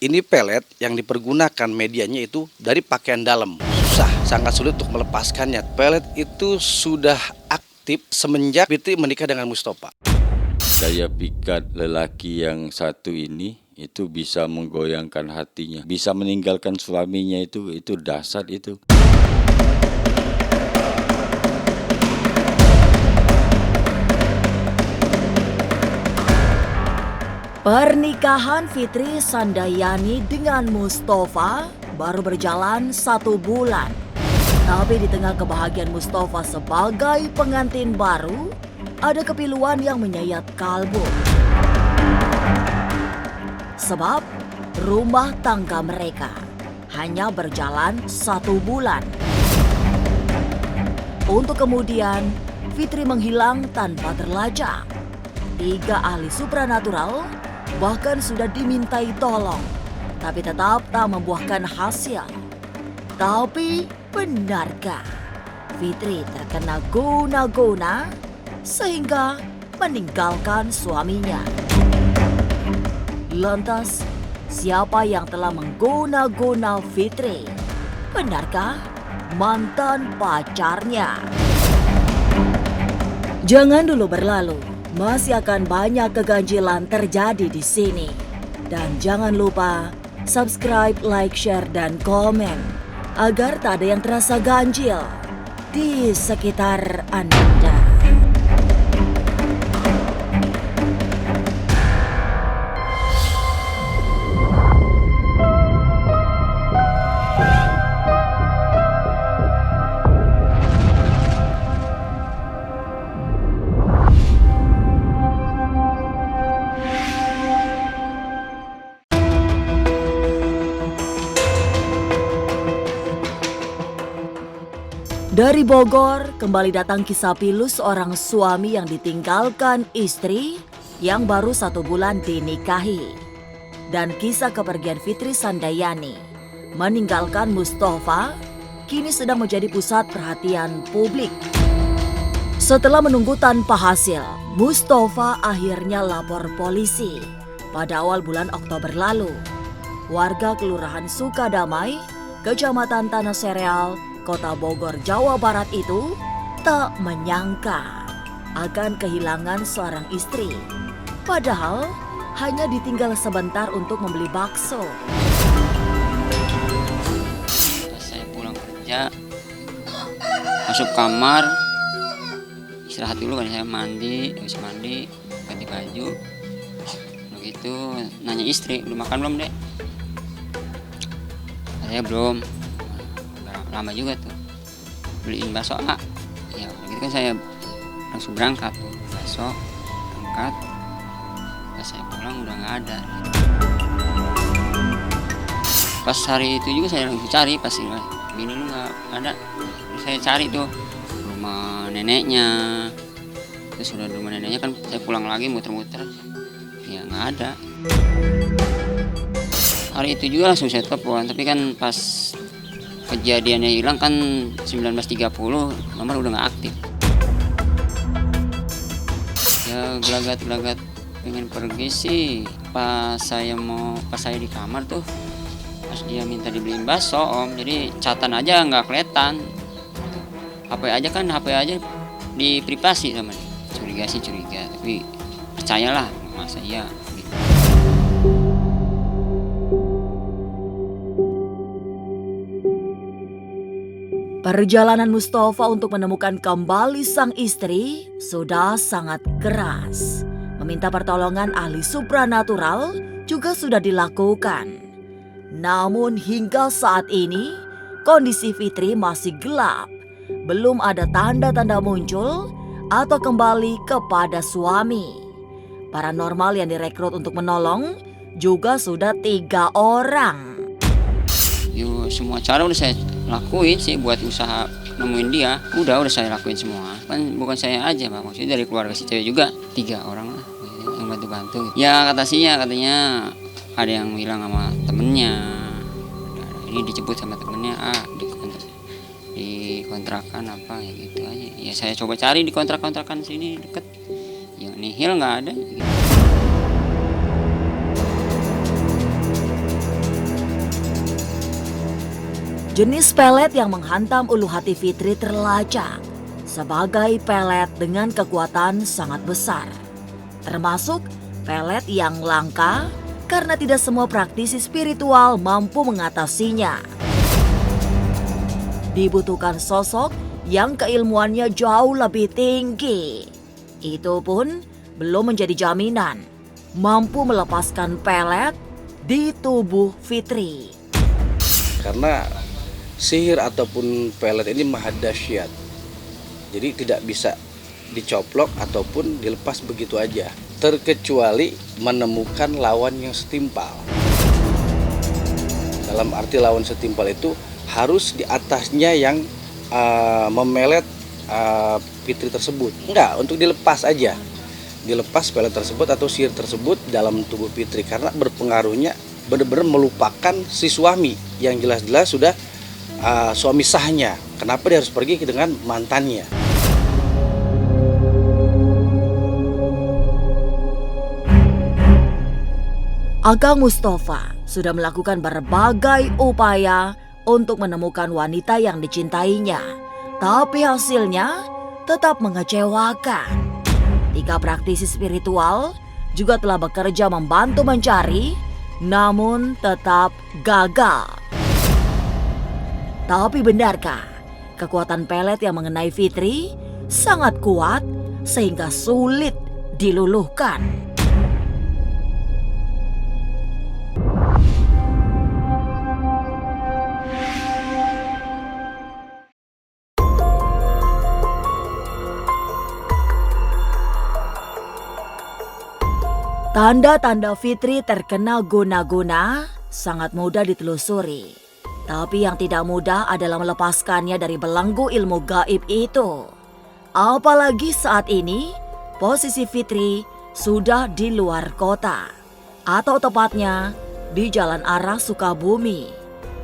Ini pelet yang dipergunakan medianya itu dari pakaian dalam. Susah, sangat sulit untuk melepaskannya. Pelet itu sudah aktif semenjak Fitri menikah dengan Mustafa. Daya pikat lelaki yang satu ini itu bisa menggoyangkan hatinya, bisa meninggalkan suaminya, itu dahsyat itu. Pernikahan Fitri Sandayani dengan Mustafa baru berjalan 1 bulan. Tapi di tengah kebahagiaan Mustafa sebagai pengantin baru, ada kepiluan yang menyayat kalbu. Sebab rumah tangga mereka hanya berjalan 1 bulan. Untuk kemudian Fitri menghilang tanpa terlacak. 3 ahli supranatural bahkan sudah dimintai tolong, tapi tetap tak membuahkan hasil. Tapi benarkah Fitri terkena guna-guna sehingga meninggalkan suaminya? Lantas, siapa yang telah mengguna-guna Fitri? Benarkah mantan pacarnya? Jangan dulu berlalu. Masih akan banyak keganjilan terjadi di sini. Dan jangan lupa subscribe, like, share, dan komen agar tak ada yang terasa ganjil di sekitar Anda. Dari Bogor, kembali datang kisah pilu seorang suami yang ditinggalkan istri yang baru 1 bulan dinikahi. Dan kisah kepergian Fitri Sandayani meninggalkan Mustafa kini sedang menjadi pusat perhatian publik. Setelah menunggu tanpa hasil, Mustafa akhirnya lapor polisi pada awal bulan Oktober lalu. Warga Kelurahan Sukadamai, Kecamatan Tanah Sereal, Kota Bogor, Jawa Barat itu tak menyangka akan kehilangan seorang istri. Padahal hanya ditinggal sebentar untuk membeli bakso. Saya pulang kerja, masuk kamar, istirahat dulu kan, saya mandi, habis mandi, ganti baju. Begitu nanya istri, udah makan belum dek? Saya belum. Lama juga tuh beliin bakso ya begitu kan, saya langsung berangkat tuh bakso, berangkat. Pas saya pulang udah nggak ada. Pas hari itu juga saya langsung cari, pas bini lu nggak ada. Terus saya cari tuh rumah neneknya, terus sudah rumah neneknya kan, saya pulang lagi muter-muter ya nggak ada. Hari itu juga langsung saya telepon, tapi kan pas kejadiannya hilang kan 19.30, nomor udah nggak aktif. Ya gelagat-gelagat pengen pergi sih. Pas saya di kamar tuh, pas dia minta dibeliin bakso om, jadi catatan aja nggak kelihatan. HP aja di privasi sama dia. Curiga sih curiga, tapi percayalah, masa iya gitu. Perjalanan Mustafa untuk menemukan kembali sang istri sudah sangat keras. Meminta pertolongan ahli supranatural juga sudah dilakukan. Namun hingga saat ini, kondisi Fitri masih gelap. Belum ada tanda-tanda muncul atau kembali kepada suami. Paranormal yang direkrut untuk menolong juga sudah 3 orang. Semua cara udah saya lakuin sih buat usaha nemuin dia. Udah saya lakuin semua. Kan bukan saya aja Pak, maksudnya dari keluarga si cewek juga 3 orang lah yang bantu-bantu. Ya katanya ada yang bilang sama temennya. Ini dijemput sama temennya, di kontrakan apa ya gitu aja. Ya saya coba cari di kontrakan sini deket. Yang nihil nggak ada. Jenis pelet yang menghantam ulu hati Fitri terlacak sebagai pelet dengan kekuatan sangat besar. Termasuk pelet yang langka karena tidak semua praktisi spiritual mampu mengatasinya. Dibutuhkan sosok yang keilmuannya jauh lebih tinggi. Itu pun belum menjadi jaminan mampu melepaskan pelet di tubuh Fitri. Karena sihir ataupun pelet ini maha dahsyat. Jadi tidak bisa dicoplok ataupun dilepas begitu aja. Terkecuali menemukan lawan yang setimpal. Dalam arti lawan setimpal itu harus di atasnya yang memelet Fitri tersebut. Enggak, untuk dilepas aja. Dilepas pelet tersebut atau sihir tersebut dalam tubuh Fitri. Karena berpengaruhnya benar-benar melupakan si suami yang jelas-jelas sudah suami sahnya. Kenapa dia harus pergi dengan mantannya? Ageng Mustafa sudah melakukan berbagai upaya untuk menemukan wanita yang dicintainya, tapi hasilnya tetap mengecewakan. 3 praktisi spiritual juga telah bekerja membantu mencari, namun tetap gagal. Tapi benarkah kekuatan pelet yang mengenai Fitri sangat kuat sehingga sulit diluluhkan? Tanda-tanda Fitri terkena guna-guna sangat mudah ditelusuri. Tapi yang tidak mudah adalah melepaskannya dari belenggu ilmu gaib itu. Apalagi saat ini posisi Fitri sudah di luar kota. Atau tepatnya di jalan arah Sukabumi.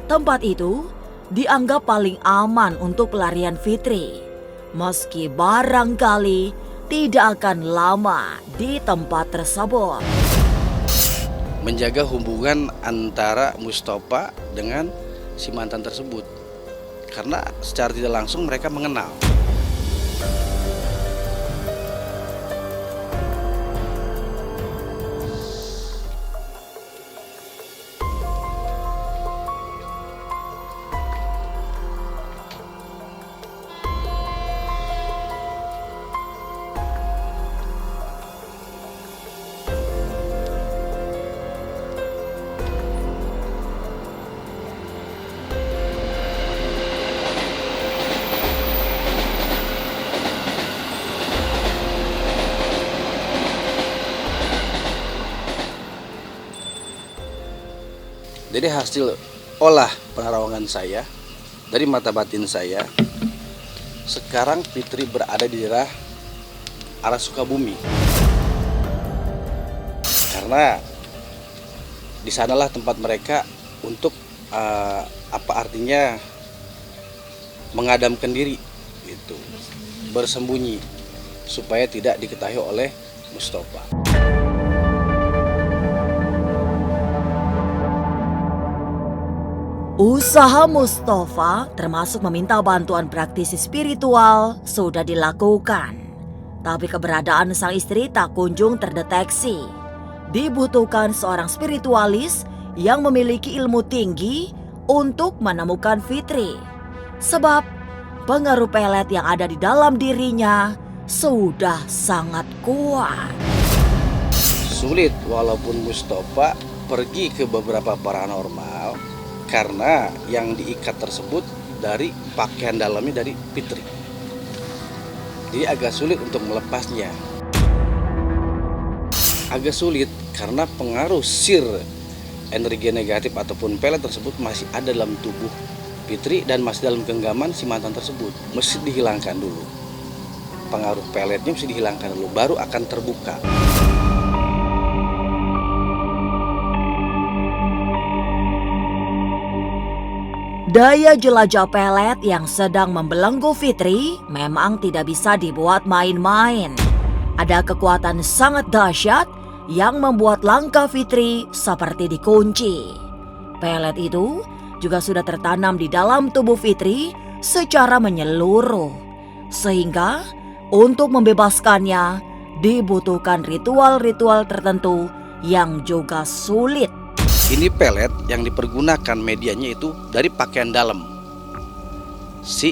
Tempat itu dianggap paling aman untuk pelarian Fitri. Meski barangkali tidak akan lama di tempat tersebut. Menjaga hubungan antara Mustafa dengan si mantan tersebut. Karena secara tidak langsung mereka mengenal. Jadi hasil olah penerawangan saya dari mata batin saya, sekarang Fitri berada di daerah arah Sukabumi. Karena di sanalah tempat mereka untuk apa artinya mengadamkan diri, gitu, bersembunyi supaya tidak diketahui oleh Mustafa. Usaha Mustafa termasuk meminta bantuan praktisi spiritual sudah dilakukan. Tapi keberadaan sang istri tak kunjung terdeteksi. Dibutuhkan seorang spiritualis yang memiliki ilmu tinggi untuk menemukan Fitri. Sebab pengaruh pelet yang ada di dalam dirinya sudah sangat kuat. Sulit walaupun Mustafa pergi ke beberapa paranormal. Karena yang diikat tersebut dari pakaian dalamnya dari Fitri. Jadi agak sulit untuk melepasnya. Agak sulit karena pengaruh sir energi negatif ataupun pelet tersebut masih ada dalam tubuh Fitri dan masih dalam genggaman si mantan tersebut. Mesti dihilangkan dulu. Pengaruh peletnya mesti dihilangkan dulu, baru akan terbuka. Daya jelajah pelet yang sedang membelenggu Fitri memang tidak bisa dibuat main-main. Ada kekuatan sangat dahsyat yang membuat langkah Fitri seperti dikunci. Pelet itu juga sudah tertanam di dalam tubuh Fitri secara menyeluruh. Sehingga untuk membebaskannya dibutuhkan ritual-ritual tertentu yang juga sulit. Ini pelet yang dipergunakan medianya itu dari pakaian dalam si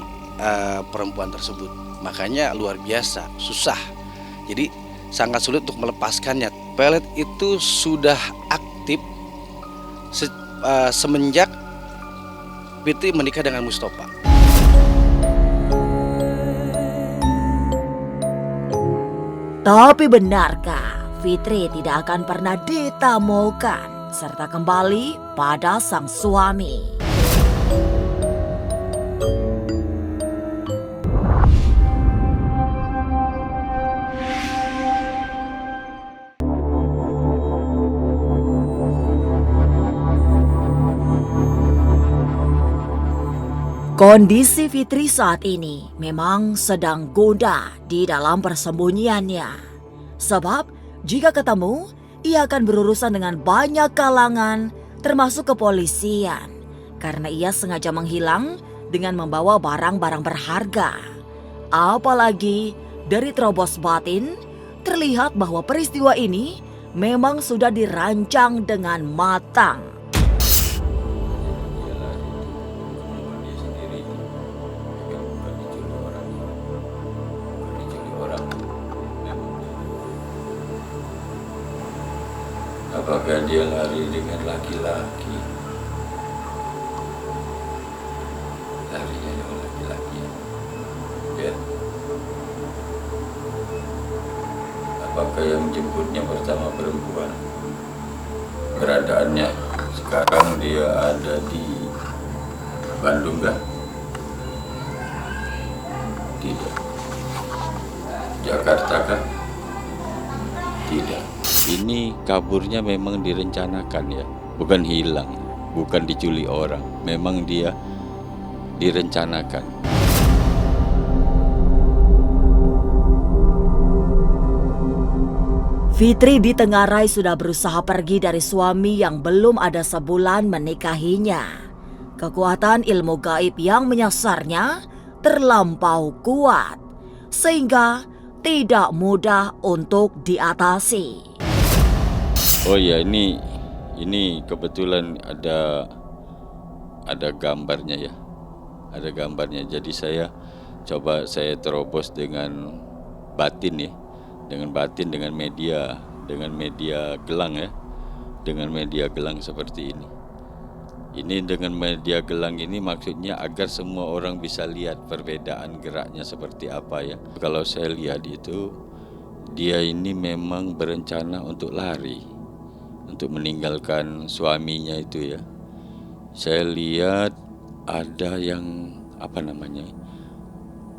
perempuan tersebut. Makanya luar biasa, susah. Jadi sangat sulit untuk melepaskannya. Pelet itu sudah aktif semenjak Fitri menikah dengan Mustafa. Tapi benarkah Fitri tidak akan pernah ditemukan serta kembali pada sang suami? Kondisi Fitri saat ini memang sedang gundah di dalam persembunyiannya. Sebab jika ketemu, ia akan berurusan dengan banyak kalangan termasuk kepolisian. Karena ia sengaja menghilang dengan membawa barang-barang berharga. Apalagi dari terobos batin, terlihat bahwa peristiwa ini memang sudah dirancang dengan matang. Apakah dia lari dengan laki-laki? Larinya dengan laki-laki. Ya. Apakah yang menjemputnya bersama perempuan? Beradaannya sekarang dia ada di Bandung kan? Tidak. Jakarta kan? Tidak. Ini kaburnya memang direncanakan ya, bukan hilang, bukan diculik orang, memang dia direncanakan. Fitri ditengarai sudah berusaha pergi dari suami yang belum ada sebulan menikahinya. Kekuatan ilmu gaib yang menyasarnya terlampau kuat, sehingga tidak mudah untuk diatasi. Oh ya, ini kebetulan ada gambarnya ya. Ada gambarnya. Jadi saya terobos dengan batin ya. Dengan media gelang ya. Dengan media gelang seperti ini. Ini dengan media gelang ini maksudnya agar semua orang bisa lihat perbedaan geraknya seperti apa ya. Kalau saya lihat itu, dia ini memang berencana untuk lari. Untuk meninggalkan suaminya itu ya. Saya lihat ada yang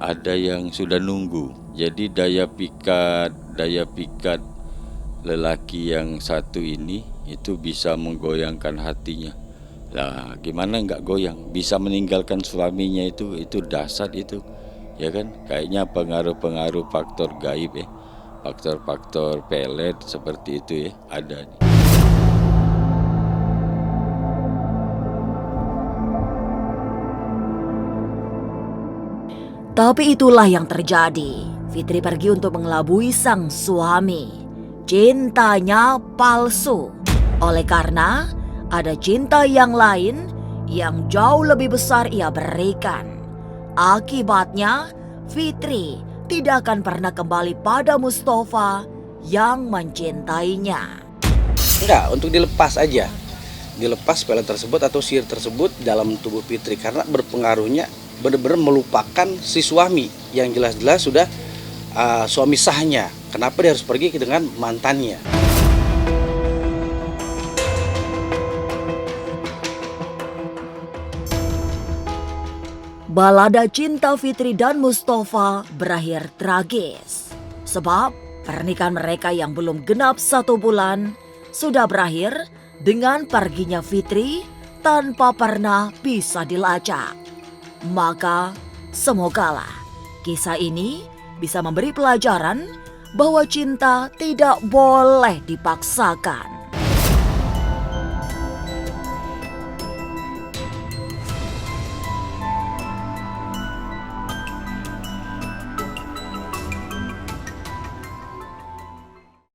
ada yang sudah nunggu. Jadi daya pikat lelaki yang satu ini itu bisa menggoyangkan hatinya. Lah gimana nggak goyang? Bisa meninggalkan suaminya itu dahsyat itu. Ya kan? Kayaknya pengaruh faktor gaib ya. Faktor-faktor pelet seperti itu ya ada nih. Tapi itulah yang terjadi. Fitri pergi untuk mengelabui sang suami. Cintanya palsu. Oleh karena ada cinta yang lain yang jauh lebih besar ia berikan. Akibatnya, Fitri tidak akan pernah kembali pada Mustafa yang mencintainya. Enggak, untuk dilepas aja. Dilepas pelet tersebut atau sihir tersebut dalam tubuh Fitri. Karena berpengaruhnya benar-benar melupakan si suami yang jelas-jelas sudah suami sahnya. Kenapa dia harus pergi dengan mantannya? Balada cinta Fitri dan Mustafa berakhir tragis. Sebab pernikahan mereka yang belum genap 1 bulan sudah berakhir dengan perginya Fitri tanpa pernah bisa dilacak. Maka semogalah kisah ini bisa memberi pelajaran bahwa cinta tidak boleh dipaksakan.